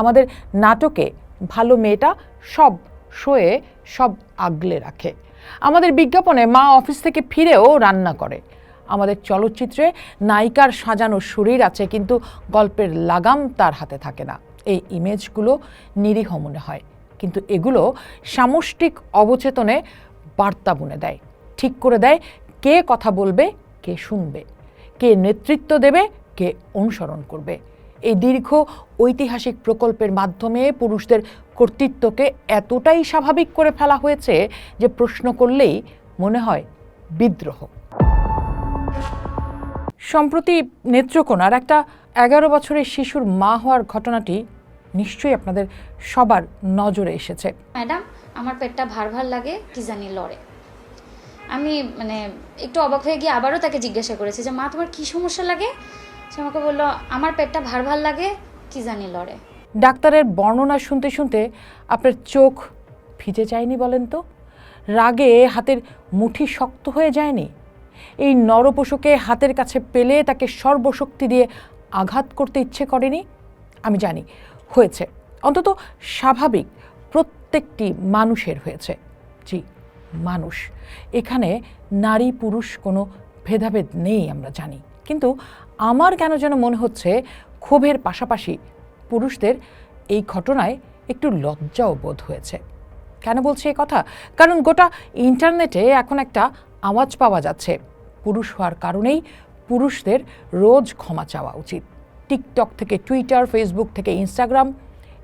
আমাদের নাটকে ভালো মেয়েটা সব শোয়ে সব আগলে রাখে। আমাদের বিজ্ঞাপনে মা অফিস থেকে ফিরেও রান্না করে। আমাদের চলচ্চিত্রে নায়িকার সাজানো শরীর আছে, কিন্তু গল্পের লাগাম তার হাতে থাকে না। এই ইমেজগুলো নিরীহ মনে হয়, কিন্তু এগুলো সামষ্টিক অবচেতনে বার্তা বুনে দেয়, ঠিক করে দেয় কে কথা বলবে, কে শুনবে, কে নেতৃত্ব দেবে, কে অনুসরণ করবে। এই দীর্ঘ ঐতিহাসিক প্রকল্পের মাধ্যমে পুরুষদের কর্তৃত্বকে এতটাই স্বাভাবিক করে ফেলা হয়েছে যে প্রশ্ন করলেই মনে হয় বিদ্রোহ। সম্প্রতি নেত্রকোনার একটা 11 বছরের শিশুর মা হওয়ার ঘটনাটি নিশ্চয়ই আপনাদের সবার নজরে এসেছে। ম্যাডাম, আমার পেটটা ভার ভার লাগে, কি জানি লড়ে। আমি একটু অবাক হয়ে গিয়ে আবারও তাকে জিজ্ঞাসা করেছি যে মা, তোমার কি সমস্যা লাগে? সে আমাকে বললো, আমার পেটটা ভার ভার লাগে, কি জানি লড়ে। ডাক্তারের বর্ণনা শুনতে শুনতে আপনার চোখ ভিজে যায়নি বলেন তো? রাগে হাতের মুঠি শক্ত হয়ে যায়নি? এই নরপশুকে হাতের কাছে পেলে তাকে সর্বশক্তি দিয়ে আঘাত করতে ইচ্ছে করেনি? আমি জানি হয়েছে, অন্তত স্বাভাবিক প্রত্যেকটি মানুষের হয়েছে। জি, মানুষ। এখানে নারী পুরুষ কোনো ভেদাভেদ নেই, আমরা জানি। কিন্তু আমার কেন যেন মনে হচ্ছে ক্ষোভের পাশাপাশি পুরুষদের এই ঘটনায় একটু লজ্জাও বোধ হয়েছে। কেন বলছি এই কথা? কারণ গোটা ইন্টারনেটে এখন একটা আওয়াজ পাওয়া যাচ্ছে, পুরুষ হওয়ার কারণেই পুরুষদের রোজ ক্ষমা চাওয়া উচিত। টিকটক থেকে টুইটার, ফেসবুক থেকে ইনস্টাগ্রাম,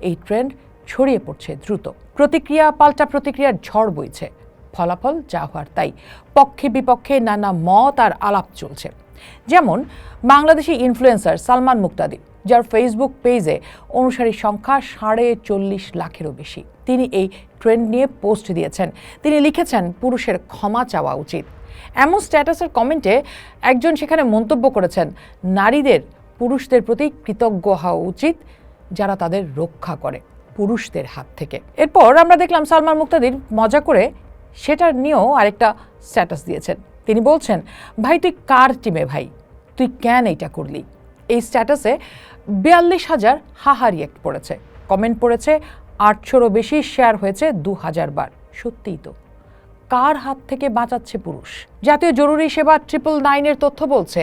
এই ট্রেন্ড ছড়িয়ে পড়ছে দ্রুত। প্রতিক্রিয়া পাল্টা প্রতিক্রিয়ার ঝড় বইছে। ফলাফল যা হওয়ার তাই। পক্ষে বিপক্ষে নানা মত আর আলাপ চলছে। যেমন বাংলাদেশি ইনফ্লুয়েন্সার সালমান মুক্তাদি, যার ফেসবুক পেজে অনুসারীর সংখ্যা 40.5 লাখেরও বেশি। তিনি এই ট্রেন্ড নিয়ে পোস্ট দিয়েছেন। তিনি লিখেছেন পুরুষের ক্ষমা চাওয়া উচিত। এমন স্ট্যাটাসের কমেন্টে একজন সেখানে মন্তব্য করেছেন, নারীদের পুরুষদের প্রতি কৃতজ্ঞ হওয়া উচিত যারা তাদের রক্ষা করে পুরুষদের হাত থেকে। এরপর আমরা দেখলাম সালমান মুক্তাদির মজা করে সেটা নিয়েও আরেকটা স্ট্যাটাস দিয়েছেন। তিনি বলছেন, ভাই তুই কার টিমে ভাই, তুই কেন এইটা করলি? এই স্ট্যাটাসে 42,000 হাহা রিয়েক্ট পড়েছে, কমেন্ট পড়েছে 800-রও বেশি, শেয়ার হয়েছে 2000 বার। সত্যিই তো, কার হাত থেকে বাঁচাচ্ছে পুরুষ? জাতীয় জরুরি সেবা 999-এর তথ্য বলছে,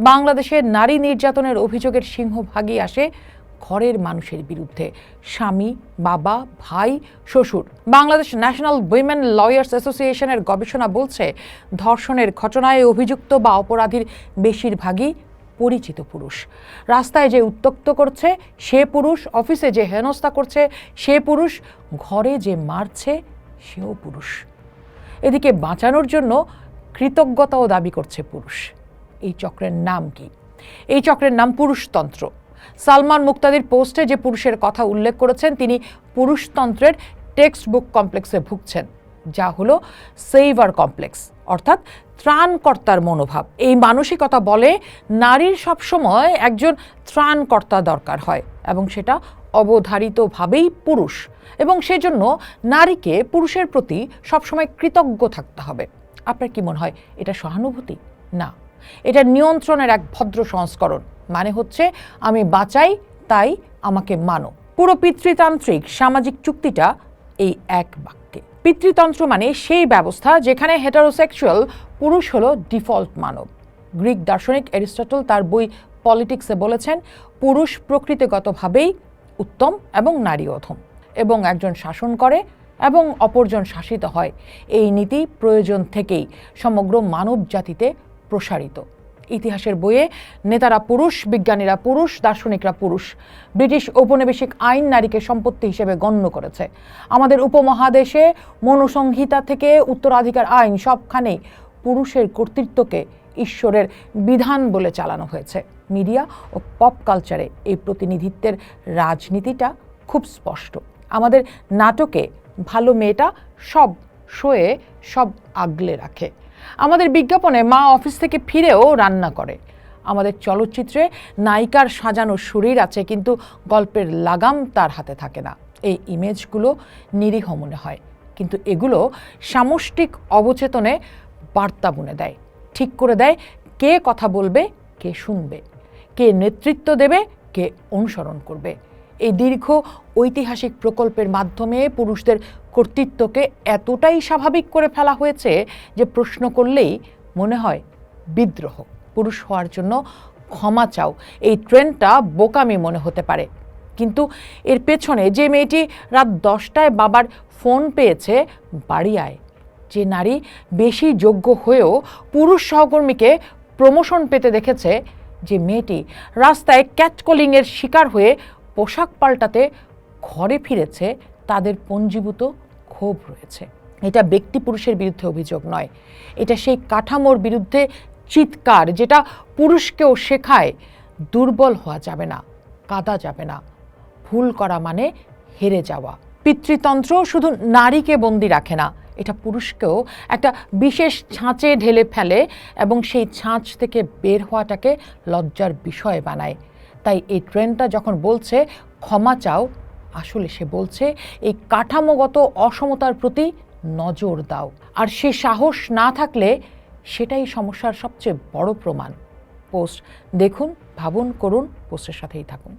বাংলাদেশে নারী নির্যাতনের অভিযোগের সিংহভাগই আসে ঘরের মানুষের বিরুদ্ধে, স্বামী, বাবা, ভাই, শ্বশুর। বাংলাদেশ ন্যাশনাল উইমেন লয়ার্স অ্যাসোসিয়েশনের গবেষণা বলছে, ধর্ষণের ঘটনায় অভিযুক্ত বা অপরাধীর বেশিরভাগই পরিচিত পুরুষ। রাস্তায় যে উত্ত্যক্ত করছে সে পুরুষ, অফিসে যে হেনস্থা করছে সে পুরুষ, ঘরে যে মারছে সেও পুরুষ। এদিকে বাঁচানোর জন্য কৃতজ্ঞতাও দাবি করছে পুরুষ। এই চক্রের নাম কি? এই চক্রের নাম পুরুষতন্ত্র। সালমান মুক্তাদির পোস্টে যে পুরুষের কথা উল্লেখ করেছেন, তিনি পুরুষতন্ত্রের টেক্সট বুক কমপ্লেক্সে ভুগছেন, যা হলো সেভার কমপ্লেক্স, অর্থাৎ ত্রাণকর্তার মনোভাব। এই মানসিকতা বলে নারীর সবসময় একজন ত্রাণকর্তা দরকার হয়, এবং সেটা অবধারিতভাবেই পুরুষ, এবং সেজন্য নারীকে পুরুষের প্রতি সবসময় কৃতজ্ঞ থাকতে হবে। আপনার কি মনে হয় এটা সহানুভূতি? না, এটা নিয়ন্ত্রণের এক ভদ্র সংস্করণ। মানে হচ্ছে, আমি বাঁচাই তাই আমাকে মানো। পুরো পিতৃতান্ত্রিক সামাজিক চুক্তিটা এই এক বাক্যে। পিতৃতন্ত্র মানে সেই ব্যবস্থা যেখানে হেটারোসেক্সুয়াল পুরুষ হলো ডিফল্ট মানব। গ্রিক দার্শনিক অ্যারিস্টটল তার বই পলিটিক্সে বলেছেন, পুরুষ প্রকৃতিগতভাবেই উত্তম এবং নারী অধম, এবং একজন শাসন করে এবং অপরজন শাসিত হয়। এই নীতি প্রয়োজন থেকেই সমগ্র মানব জাতিতে প্রসারিত। ইতিহাসের বইয়ে নেতারা পুরুষ, বিজ্ঞানীরা পুরুষ, দার্শনিকরা পুরুষ। ব্রিটিশ ঔপনিবেশিক আইন নারীকে সম্পত্তি হিসেবে গণ্য করেছে। আমাদের উপমহাদেশে মনুসংহিতা থেকে উত্তরাধিকার আইন, সবখানেই পুরুষের কর্তৃত্বকে ঈশ্বরের বিধান বলে চালানো হয়েছে। মিডিয়া ও পপ কালচারে এই প্রতিনিধিত্বের রাজনীতিটা খুব স্পষ্ট। আমাদের নাটকে ভালো মেয়েটা সব শোয়ে সব আগলে রাখে। আমাদের বিজ্ঞাপনে মা অফিস থেকে ফিরেও রান্না করে। আমাদের চলচ্চিত্রে নায়িকার সাজানো শরীর আছে, কিন্তু গল্পের লাগাম তার হাতে থাকে না। এই ইমেজগুলো নিরীহ মনে হয়, কিন্তু এগুলো সামষ্টিক অবচেতনে বার্তা বুনে দেয়, ঠিক করে দেয় কে কথা বলবে, কে শুনবে, কে নেতৃত্ব দেবে, কে অনুসরণ করবে। এই দীর্ঘ ঐতিহাসিক প্রকল্পের মাধ্যমে পুরুষদের কর্তৃত্বকে এতটাই স্বাভাবিক করে ফেলা হয়েছে যে প্রশ্ন করলেই মনে হয় বিদ্রোহ। পুরুষ হওয়ার জন্য ক্ষমা চাও, এই ট্রেন্ডটা বোকামি মনে হতে পারে, কিন্তু এর পেছনে যে মেয়েটি রাত 10টায় বাবার ফোন পেয়েছে বাড়ি আয়, যে নারী বেশি যোগ্য হয়েও পুরুষ সহকর্মীকে প্রমোশন পেতে দেখেছে, যে মেয়েটি রাস্তায় ক্যাটকলিংয়ের শিকার হয়ে পোশাক পাল্টাতে ঘরে ফিরেছে, তাদের পঞ্জীভূত ক্ষোভ রয়েছে। এটা ব্যক্তি পুরুষের বিরুদ্ধে অভিযোগ নয়, এটা সেই কাঠামোর বিরুদ্ধে চিৎকার যেটা পুরুষকেও শেখায় দুর্বল হওয়া যাবে না, কাঁদা যাবে না, ভুল করা মানে হেরে যাওয়া। পিতৃতন্ত্র শুধু নারীকে বন্দি রাখে না, এটা পুরুষকেও একটা বিশেষ ছাঁচে ঢেলে ফেলে এবং সেই ছাঁচ থেকে বের হওয়াটাকে লজ্জার বিষয় বানায়। তাই এই ট্রেন্ডটা যখন বলছে ক্ষমা চাও, আসলে সে বলছে এই কাঠামোগত অসমতার প্রতি নজর দাও। আর সে সাহস না থাকলে সেটাই সমস্যার সবচেয়ে বড় প্রমাণ। পোস্ট দেখুন, ভাবুন, করুন, পোস্টের সাথেই থাকুন।